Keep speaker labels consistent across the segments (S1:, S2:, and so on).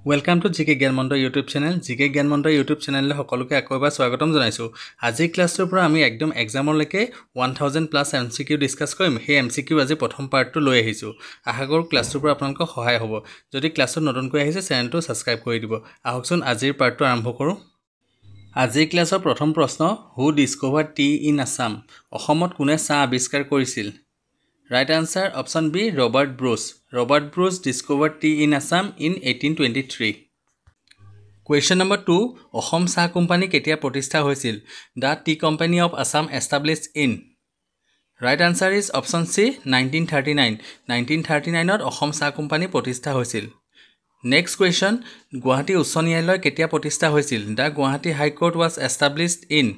S1: Welcome to জিকে জ্ঞান মন্ত্ৰ ইউটিউব চেনেল জিকে জ্ঞান মন্ত্ৰ ইউটিউব চেনেললৈ সকলোকে আকৌ এবাৰ স্বাগতম জনাইছো আজি ক্লাছটোৰ পৰা আমি একদম এক্সামলৈকে 1000 প্লাস এমসিকিউ ডিসকাস কৰিম সেই এমসিকিউ আজি প্ৰথম পাৰ্টটো লৈ আহিছো আশা কৰো ক্লাছটোৰ পৰা আপোনালোকক সহায় হ'ব যদি ক্লাছটো নতুনকৈ আহিছে চেনেলটো সাবস্ক্ৰাইব কৰি দিব আহকচোন আজিৰ পাৰ্টটো আৰম্ভ কৰো আজিৰ ক্লাছৰ প্ৰথম প্ৰশ্ন হু ডিসকভাৰ্ড টি ইন আসাম অসমত কোনে চাহ আৱিষ্কাৰ কৰিছিল Right answer option B Robert Bruce. Robert Bruce discovered tea in Assam in 1823. Question number 2 Ahom Sah Company ketia protistha hoisil The Tea Company of Assam established in Right answer is option C 1939. 1939 ot Ahom Sah Company protistha hoisil. Next question Guwahati Uchcha Nyayalaya ketia protistha hoisil The Guwahati High Court was established in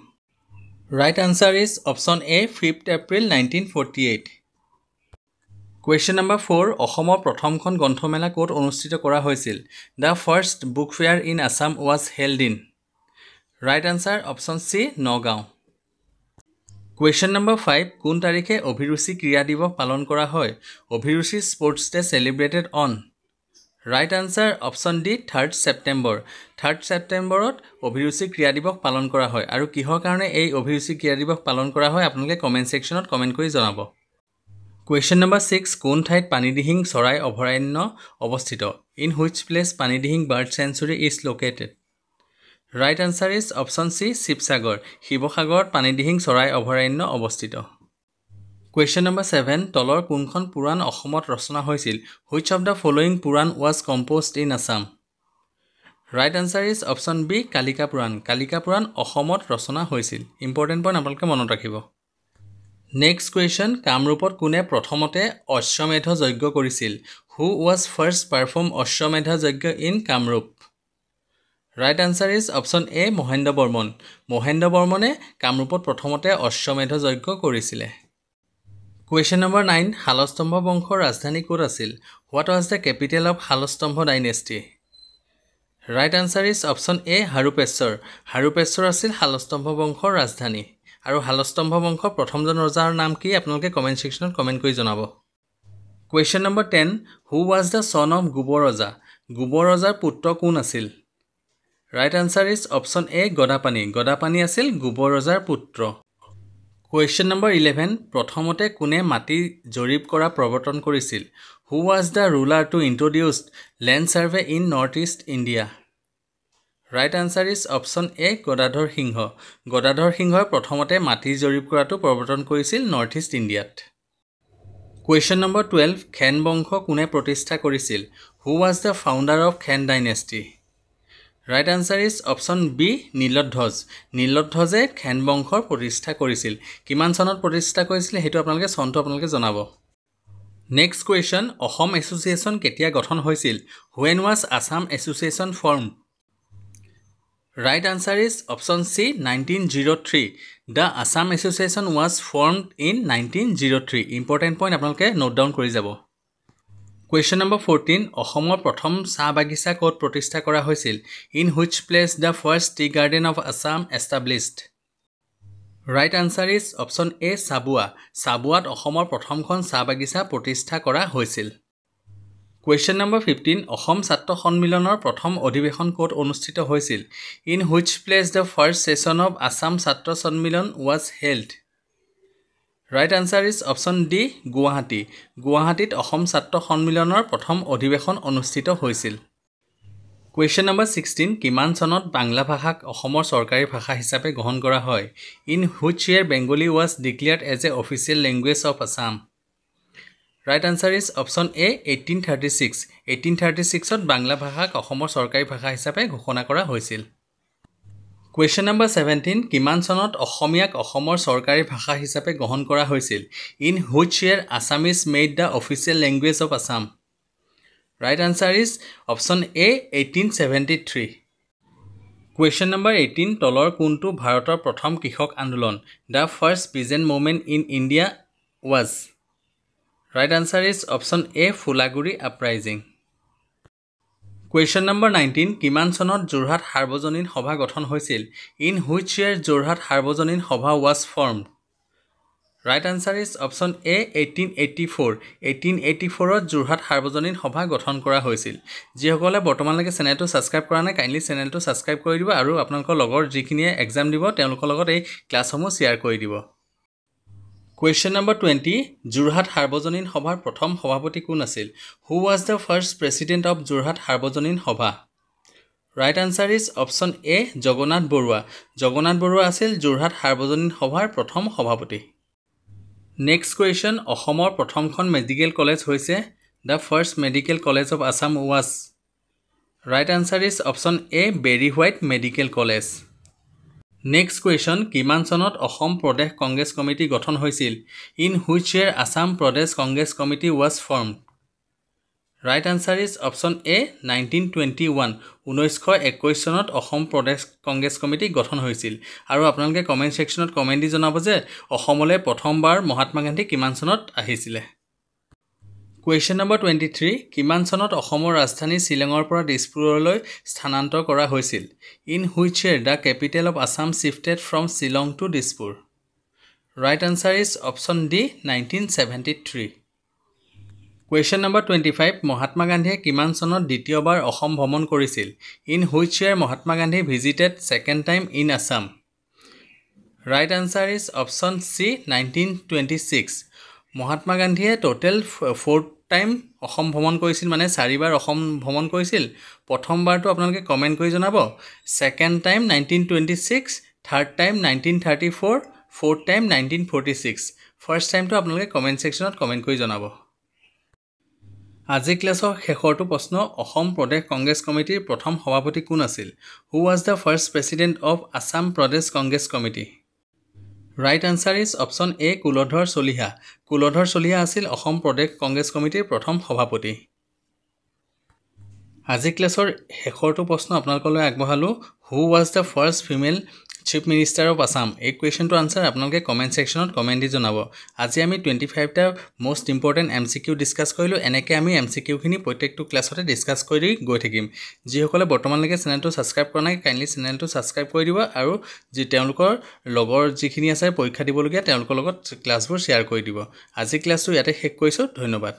S1: Right answer is option A 5th April 1948. Question number 4 অসমৰ প্ৰথমখন গ্ৰন্থমেলা ক'ত অনুষ্ঠিত কৰা হৈছিল The first book fair in Assam was held in Right answer option C Nagaon Question number 5 কোন তাৰিখে অভিৰুচি ক্ৰীড়া দিৱস পালন কৰা হয় অভিৰুচি sports day celebrated on Right answer option D 3rd September 3rd Septemberত অভিৰুচি ক্ৰীড়া দিৱস পালন কৰা হয় আৰু কিহৰ কাৰণে এই অভিৰুচি ক্ৰীড়া দিৱস পালন কৰা হয় আপোনালোকে কমেন্ট সেকশনত কমেন্ট কৰি জনাব Question number 6 কোন ঠাইত পানীদিহিং চৰাই অভয়াৰণ্য অৱস্থিত In which place Panidihing bird sanctuary is located Right answer is option C Sivasagar শিৱসাগৰত পানীদিহিং চৰাই অভয়াৰণ্য অৱস্থিত Question number 7 তলৰ কোনখন পুৰাণ অসমত ৰচনা হৈছিল Which of the following Purana was composed in Assam Right answer is option B Kalika পুৰাণ অসমত ৰচনা হৈছিল ইম্পৰ্টেন্ট পইণ্ট আপোনালোকে মনত ৰাখিব Next question কামৰূপত কোনে প্ৰথমতে অশ্বমেধ যজ্ঞ কৰিছিল Who was first perform অশ্বমেধ যজ্ঞ in Kamrup Right answer is option A Mahendra বৰ্মনে কামৰূপত প্ৰথমতে অশ্বমেধ যজ্ঞ কৰিছিল Question number 9 শালস্তম্ভ বংশৰ ৰাজধানী ক'ত আছিল What was the capital of Salastambha dynasty Right answer is option A Harupeshwar আছিল শালস্তম্ভ বংশৰ ৰাজধানী আৰু হালস্তম্ভ বংশৰ প্ৰথমজন ৰজাৰ নাম কি আপোনালোকে কমেন্ট সেকশনত কমেন্ট কৰি জনাব Question number 10 Who was the son of গুবৰ ৰজাৰ পুত্ৰ কোন আছিল Right answer is option A Gadapani আছিল গুবৰ ৰজাৰ পুত্ৰ Question number 11 প্ৰথমতে কোনে মাটি জৰীপ কৰা প্ৰৱৰ্তন কৰিছিল Who was the ruler to introduce land survey in northeast India Right answer is option A Gadadhar সিংহই প্ৰথমতে মাটি জৰীপ কৰাটো প্ৰৱৰ্তন কৰিছিল নৰ্থ ইষ্ট ইণ্ডিয়াত Question number 12 খেন বংশ কোনে প্ৰতিষ্ঠা কৰিছিল Who was the founder of Khen dynasty Right answer is option B নীলধ্বজে খেন বংশৰ প্ৰতিষ্ঠা কৰিছিল কিমান চনত প্ৰতিষ্ঠা কৰিছিল হেতু আপোনালোকে চনটো আপোনালোকে জনাব Next question অসম এছ'চিয়েশ্যন কেতিয়া গঠন হৈছিল When was Assam Association formed Right answer is option C 1903 The Assam Association was formed in 1903 Important point আপোনালোকে নোট ডাউন কৰি যাব Question number 14 অসমৰ প্ৰথম চাহ বাগিচা ক'ত প্ৰতিষ্ঠা কৰা হৈছিল In which place the first tea garden of Assam established Right answer is option A সাবুৱাত অসমৰ প্ৰথমখন চাহ বাগিচা প্ৰতিষ্ঠা কৰা হৈছিল Question number 15 অসম ছাত্ৰ সন্মিলনৰ প্ৰথম অধিৱেশন ক'ত অনুষ্ঠিত হৈছিল In which place the first session of Assam ছাত্ৰ সন্মিলন was held Right answer is option D গুৱাহাটীত অসম ছাত্ৰ সন্মিলনৰ প্ৰথম অধিৱেশন অনুষ্ঠিত হৈছিল Question number 16 কিমান চনত বাংলা ভাষাক অসমৰ চৰকাৰী ভাষা হিচাপে গ্ৰহণ কৰা হয় In which year Bengali was declared as a official language of Assam Right answer is option A 1836 1836 ত বাংলা ভাষাক অসমৰ চৰকাৰী ভাষা হিচাপে ঘোষণা কৰা হৈছিল Question number 17 কিমান চনত অসমীয়াক অসমৰ চৰকাৰী ভাষা হিচাপে গ্ৰহণ কৰা হৈছিল In which year Assamese made the official language of Assam Right answer is option A 1873 Question number 18 তলৰ কোনটো ভাৰতৰ প্ৰথম কৃষক আন্দোলন The first peasant movement in India was Right answer is option A Fulaguri uprising Question number 19 কিমান চনত যোৰহাট সাৰ্বজনীন সভা গঠন হৈছিল In which year Jorhat Sarbajanik Sabha was formed right answer is option A 1884 1884ত যোৰহাট সাৰ্বজনীন সভা গঠন কৰা হৈছিল যিসকলে বৰ্তমানলৈকে চেনেলটো ছাবস্ক্ৰাইব কৰা নাই কাইণ্ডলি চেনেলটো ছাবস্ক্ৰাইব কৰি দিব আৰু আপোনালোকৰ লগৰ যিখিনিয়ে এক্সাম দিব তেওঁলোকৰ লগত এই ক্লাছসমূহ শ্বেয়াৰ কৰি দিব Question number 20 যোৰহাট সাৰ্বজনীন সভাৰ প্ৰথম সভাপতি কোন আছিল Who was the first president of Jorhat Sarbajanik সভা Right answer is option A Jagannath Barua Jagannath Barua আছিল যোৰহাট সাৰ্বজনীন সভাৰ প্ৰথম সভাপতি Next question অসমৰ প্ৰথমখন মেডিকেল কলেজ হৈছে The first medical college of Assam was Right answer is option A Berry White Medical College Next question কিমান চনত অসম প্ৰদেশ কংগ্ৰেছ কমিটি গঠন হৈছিল In which year Assam Pradesh Congress Committee was formed Right answer is option A 1921 1921 চনত অসম প্ৰদেশ Congress committee গঠন হৈছিল আৰু আপোনালোকে comment সেকশনত comment দি জনাব যে অসমলৈ প্ৰথমবাৰ মহাত্মা গান্ধী কিমান চনত আহিছিল Question number 23 কিমান চনত অসমৰ ৰাজধানী শিলঙৰ পৰা দিছপুৰলৈ স্থানান্তৰ কৰা হৈছিল In which year the capital of Assam shifted from Shillong to Dispur Right answer is option D 1973 Question number 25 Mahatma গান্ধীয়ে কিমান চনত দ্বিতীয়বাৰ অসম ভ্ৰমণ কৰিছিল In which year Mahatma Gandhi visited second time in Assam Right answer is option C 1926 Mahatma গান্ধীয়ে total 4 time Assam ভ্ৰমণ কৰিছিল মানে 4 বাৰ অসম ভ্ৰমণ কৰিছিল প্ৰথমবাৰটো আপোনালোকে কমেন্ট কৰি জনাব second time 1926 third time 1934 fourth time 1946 first টাইমটো আপোনালোকে কমেন্ট সেকশনত কমেন্ট কৰি জনাব আজি ক্লাছৰ শেষৰটো প্ৰশ্ন অসম প্ৰদেশ কংগ্ৰেছ কমিটিৰ প্ৰথম সভাপতি কোন আছিল Who was the first president of Assam Pradesh Congress Committee Right answer is option A Kuladhar Chaliha Kuladhar Chaliha আছিল অসম প্ৰদেশ কংগ্ৰেছ কমিটিৰ প্ৰথম সভাপতি আজি ক্লাছৰ শেষৰটো প্ৰশ্ন আপোনালোকলৈ আগবঢ়ালো Who was the first female Chief Minister of Assam এই কোৱেশ্চনটো আনসাৰ আপোনালোকে কমেন্ট সেকশনত কমেন্ট দি জনাব আজি আমি 25 টা মোস্ট ইম্পৰ্টেন্ট MCQ ডিসকাস কৰিলো এনেকৈ আমি MCQ খিনি প্ৰত্যেকটো ক্লাছতে ডিসকাস কৰি গৈ থাকিম যিসকলে বৰ্তমানলৈকে চেনেলটো ছাবস্ক্ৰাইব কৰা নাই কাইণ্ডলি চেনেলটো ছাবস্ক্ৰাইব কৰি দিব আৰু যি তেওঁলোকৰ লগৰ যিখিনি আছে পৰীক্ষা দিবলগীয়া তেওঁলোকৰ লগত ক্লাছবোৰ শ্বেয়াৰ কৰি দিব আজি ক্লাছটো ইয়াতে শেষ কৰিছো ধন্যবাদ